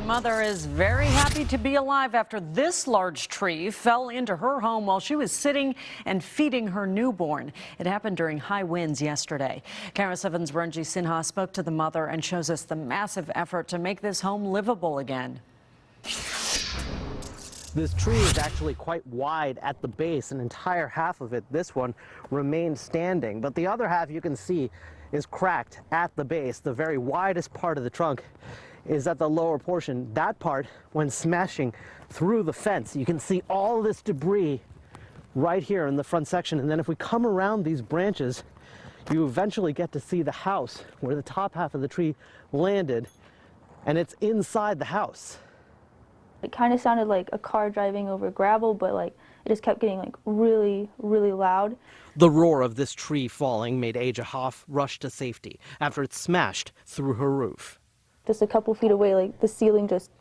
mother is very happy to be alive after this large tree fell into her home while she was sitting and feeding her newborn. It happened during high winds yesterday. Camera 7's Ranji Sinha spoke to the mother and shows us the massive effort to make this home livable again. This tree is actually quite wide at the base. An entire half of it, this one, remains standing, but the other half you can see is cracked at the base. The very widest part of the trunk is at the lower portion. That part, when smashing through the fence, you can see all this debris right here in the front section. And then if we come around these branches, you eventually get to see the house where the top half of the tree landed, and it's inside the house. It kind of sounded like a car driving over gravel, but it just kept getting really, really loud. The roar of this tree falling made Aja Hoff rush to safety after it smashed through her roof. Just a couple feet away, the ceiling just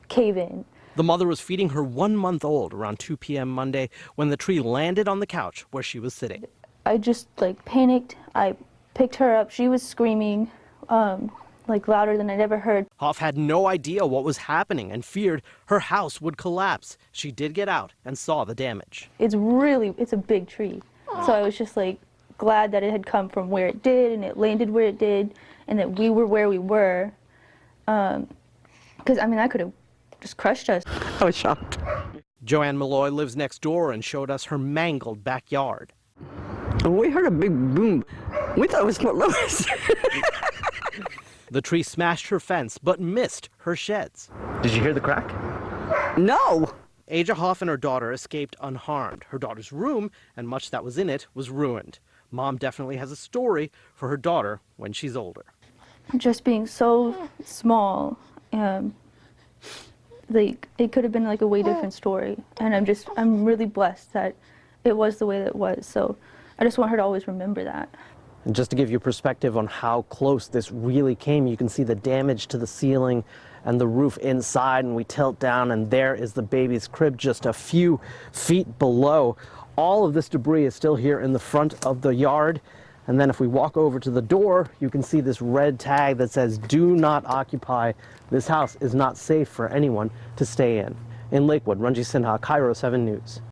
caved in. The mother was feeding her 1-month-old around 2 p.m. Monday when the tree landed on the couch where she was sitting. I just panicked. I picked her up. She was screaming louder than I'd ever heard. Hoff had no idea what was happening and feared her house would collapse. She did get out and saw the damage. It's a big tree. So I was just glad that it had come from where it did and it landed where it did and that we were where we were. Because, I could have just crushed us. I was shocked. Joanne Malloy lives next door and showed us her mangled backyard. We heard a big boom. We thought it was Fort Lewis. The tree smashed her fence but missed her sheds. Did you hear the crack? No. Aja Hoff and her daughter escaped unharmed. Her daughter's room and much that was in it was ruined. Mom definitely has a story for her daughter when she's older. Just being so small, it could have been a way different story. And I'm really blessed that it was the way that it was. So I just want her to always remember that. And just to give you perspective on how close this really came, you can see the damage to the ceiling and the roof inside, and we tilt down and there is the baby's crib just a few feet below. All of this debris is still here in the front of the yard. And then if we walk over to the door, you can see this red tag that says, "Do not occupy. This house is not safe for anyone to stay in." In Lakewood, Ranji Sinha, Cairo 7 News.